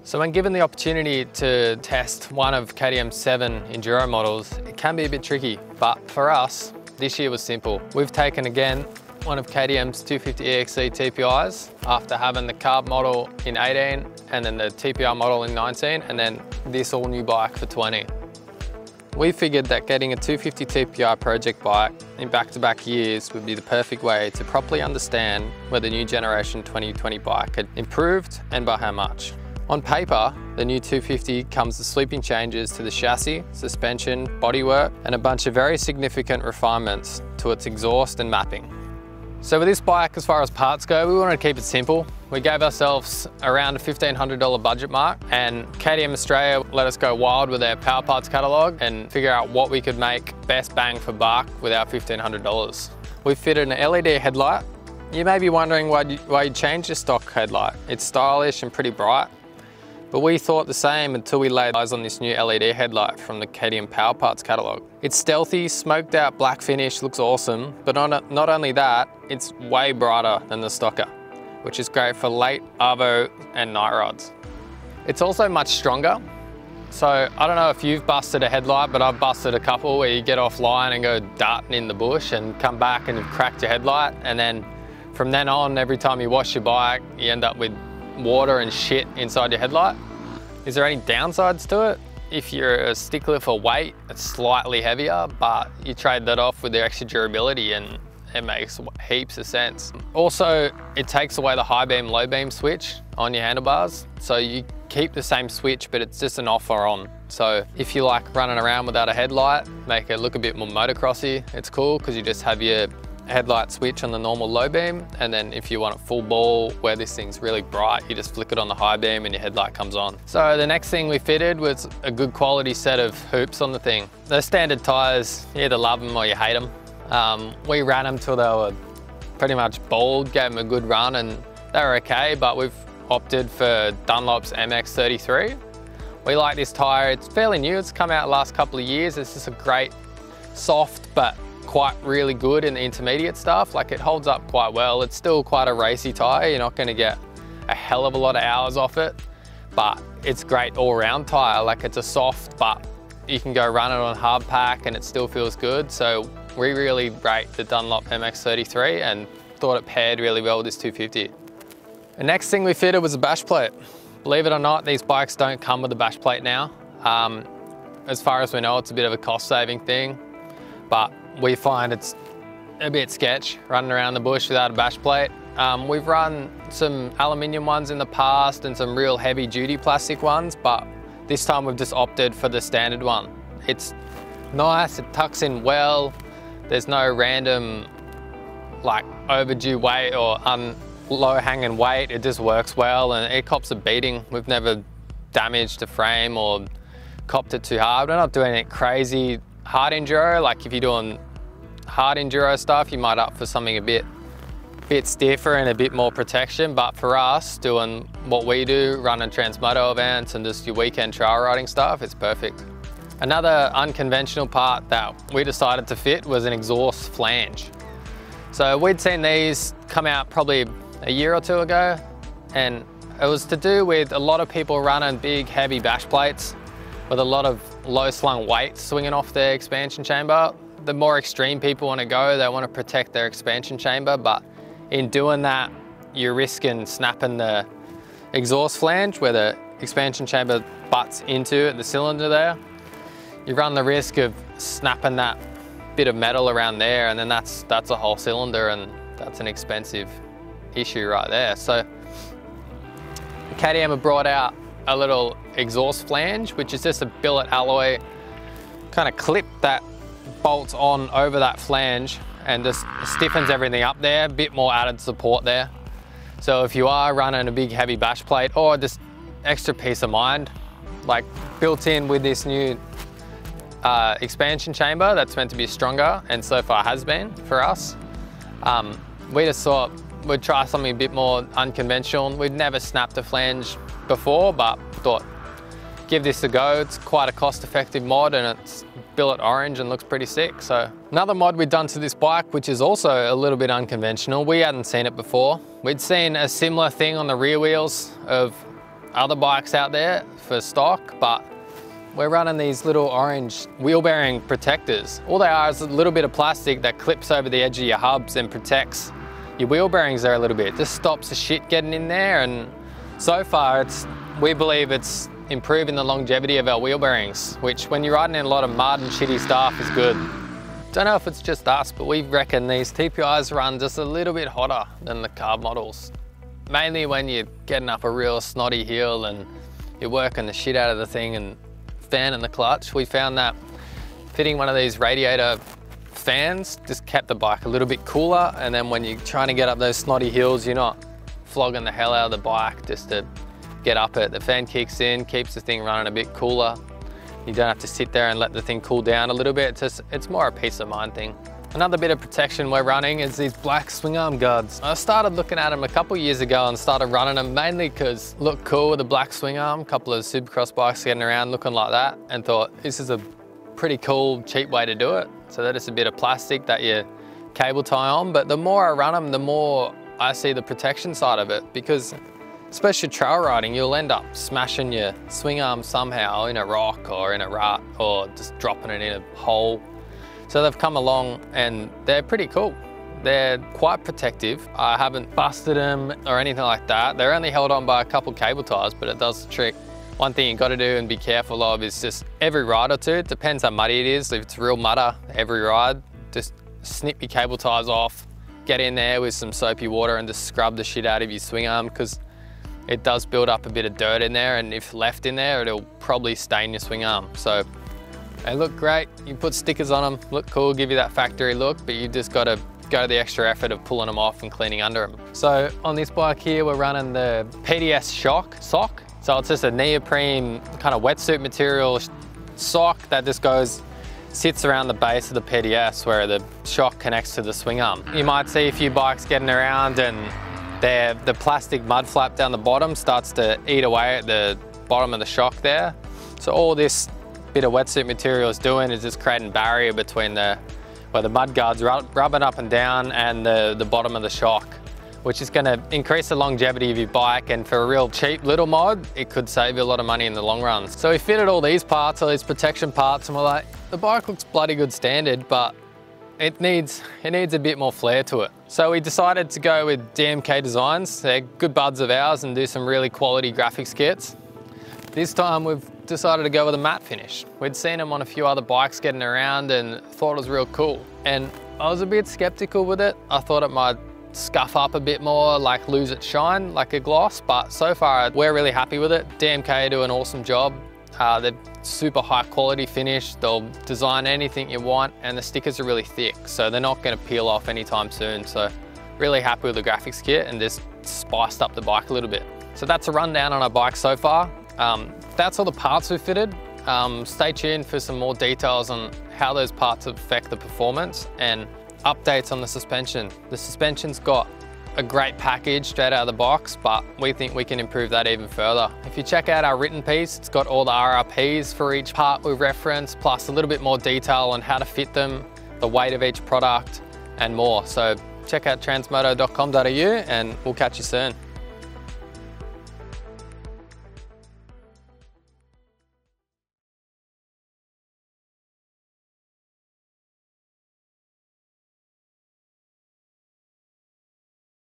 So when given the opportunity to test one of KTM's 7 Enduro models, it can be a bit tricky, but for us, this year was simple. We've taken again one of KTM's 250 EXC TPIs after having the carb model in 18 and then the TPI model in 19 and then this all new bike for 20. We figured that getting a 250 TPI project bike in back-to-back years would be the perfect way to properly understand where the new generation 2020 bike had improved and by how much. On paper, the new 250 comes with sweeping changes to the chassis, suspension, bodywork, and a bunch of very significant refinements to its exhaust and mapping. So with this bike, as far as parts go, we wanted to keep it simple. We gave ourselves around a $1,500 budget mark, and KTM Australia let us go wild with their PowerParts catalogue and figure out what we could make best bang for buck with our $1,500. We fitted an LED headlight. You may be wondering why you changed your stock headlight. It's stylish and pretty bright. But we thought the same until we laid eyes on this new LED headlight from the KTM PowerParts catalogue. It's stealthy, smoked out black finish, looks awesome, but not only that, it's way brighter than the stocker, which is great for late, arvo and night rides. It's also much stronger. So I don't know if you've busted a headlight, but I've busted a couple where you get offline and go darting in the bush and come back and you've cracked your headlight, and then from then on, every time you wash your bike, you end up with water and shit inside your headlight. Is there any downsides to it? If you're a stickler for weight, it's slightly heavier, but you trade that off with the extra durability and it makes heaps of sense. Also, it takes away the high beam, low beam switch on your handlebars. So you keep the same switch, but it's just an off or on. So if you like running around without a headlight, make it look a bit more motocrossy, it's cool because you just have your headlight switch on the normal low beam, and then if you want it full ball where this thing's really bright, you just flick it on the high beam and your headlight comes on. So the next thing we fitted was a good quality set of hoops on the thing. The standard tyres, you either love them or you hate them. We ran them till they were pretty much bald, gave them a good run and they were okay, but we've opted for Dunlop's MX33. We like this tyre, it's fairly new, it's come out the last couple of years. It's just a great, soft, but quite really good in the intermediate stuff. Like it holds up quite well. It's still quite a racy tyre. You're not going to get a hell of a lot of hours off it, but it's great all-round tyre. Like it's a soft, but you can go run it on hard pack and it still feels good. So we really rate the Dunlop MX33 and thought it paired really well with this 250. The next thing we fitted was a bash plate. Believe it or not, these bikes don't come with a bash plate now. As far as we know, it's a bit of a cost-saving thing, but we find it's a bit sketch running around the bush without a bash plate. We've run some aluminium ones in the past and some real heavy duty plastic ones, but this time we've just opted for the standard one. It's nice, it tucks in well, there's no random like overdue weight or low hanging weight, it just works well and it cops a beating. We've never damaged a frame or copped it too hard. We're not doing it crazy hard enduro. Like if you're doing hard enduro stuff, you might opt for something a bit stiffer and a bit more protection, but for us, doing what we do, running Transmoto events and just your weekend trail riding stuff, it's perfect. Another unconventional part that we decided to fit was an exhaust flange. So we'd seen these come out probably a year or two ago, and it was to do with a lot of people running big heavy bash plates with a lot of low slung weight swinging off their expansion chamber. The more extreme people want to go, they want to protect their expansion chamber, but in doing that, you're risking snapping the exhaust flange where the expansion chamber butts into the cylinder there. You run the risk of snapping that bit of metal around there, and then that's a whole cylinder, and that's an expensive issue right there. So KTM have brought out a little exhaust flange, which is just a billet alloy kind of clip that bolts on over that flange and just stiffens everything up there, a bit more added support there. So if you are running a big heavy bash plate or just extra peace of mind, like built in with this new expansion chamber that's meant to be stronger and so far has been for us, we just thought we'd try something a bit more unconventional. We'd never snapped a flange before, but thought give this a go. It's quite a cost-effective mod and it's billet orange and looks pretty sick. So another mod we've done to this bike, which is also a little bit unconventional, we hadn't seen it before. We'd seen a similar thing on the rear wheels of other bikes out there for stock, but we're running these little orange wheel bearing protectors. All they are is a little bit of plastic that clips over the edge of your hubs and protects your wheel bearings there a little bit. Just stops the shit getting in there, and so far we believe it's improving the longevity of our wheel bearings, which when you're riding in a lot of mud and shitty stuff is good. Don't know if it's just us, but we reckon these TPIs run just a little bit hotter than the carb models. Mainly when you're getting up a real snotty hill and you're working the shit out of the thing and fanning the clutch. We found that fitting one of these Radiator fans just kept the bike a little bit cooler, and then when you're trying to get up those snotty hills, you're not flogging the hell out of the bike just to get up it. The fan kicks in, keeps the thing running a bit cooler. You don't have to sit there and let the thing cool down a little bit. It's more a peace of mind thing. Another bit of protection we're running is these black swing arm guards. I started looking at them a couple years ago and started running them mainly because look cool with a black swing arm, a couple of supercross bikes getting around looking like that, and thought this is a pretty cool, cheap way to do it. So that is a bit of plastic that you cable tie on, but the more I run them, the more I see the protection side of it, because especially trail riding, you'll end up smashing your swing arm somehow in a rock or in a rut or just dropping it in a hole. So they've come along and they're pretty cool. They're quite protective. I haven't busted them or anything like that. They're only held on by a couple cable ties, but it does the trick. One thing you've got to do and be careful of is just every ride or two, it depends how muddy it is. If it's real mudder, every ride, just snip your cable ties off, get in there with some soapy water and just scrub the shit out of your swing arm, because it does build up a bit of dirt in there, and if left in there, it'll probably stain your swing arm. So they look great. You put stickers on them, look cool, give you that factory look, but you just got to go to the extra effort of pulling them off and cleaning under them. So on this bike here, we're running the PDS Shock Sock. So it's just a neoprene kind of wetsuit material sock that just sits around the base of the PDS where the shock connects to the swing arm. You might see a few bikes getting around and the plastic mud flap down the bottom starts to eat away at the bottom of the shock there. So all this bit of wetsuit material is doing is just creating barrier between where the mud guard's rubbing up and down and the bottom of the shock, which is going to increase the longevity of your bike, and for a real cheap little mod, it could save you a lot of money in the long run. So we fitted all these parts, all these protection parts, and we're like, the bike looks bloody good standard, but it needs a bit more flair to it. So we decided to go with DMK Designs. They're good buds of ours and do some really quality graphics kits. This time we've decided to go with a matte finish. We'd seen them on a few other bikes getting around and thought it was real cool. And I was a bit skeptical with it. I thought it might scuff up a bit more, like lose its shine like a gloss, but so far we're really happy with it. DMK do an awesome job. They're super high quality finish. They'll design anything you want, and the stickers are really thick, so they're not going to peel off anytime soon. So really happy with the graphics kit, and just spiced up the bike a little bit. So that's a rundown on our bike so far. That's all the parts we've fitted. Stay tuned for some more details on how those parts affect the performance and updates on the suspension. The suspension's got a great package straight out of the box, but we think we can improve that even further. If you check out our written piece, it's got all the RRPs for each part we reference, plus a little bit more detail on how to fit them, the weight of each product, and more. So check out transmoto.com.au and we'll catch you soon.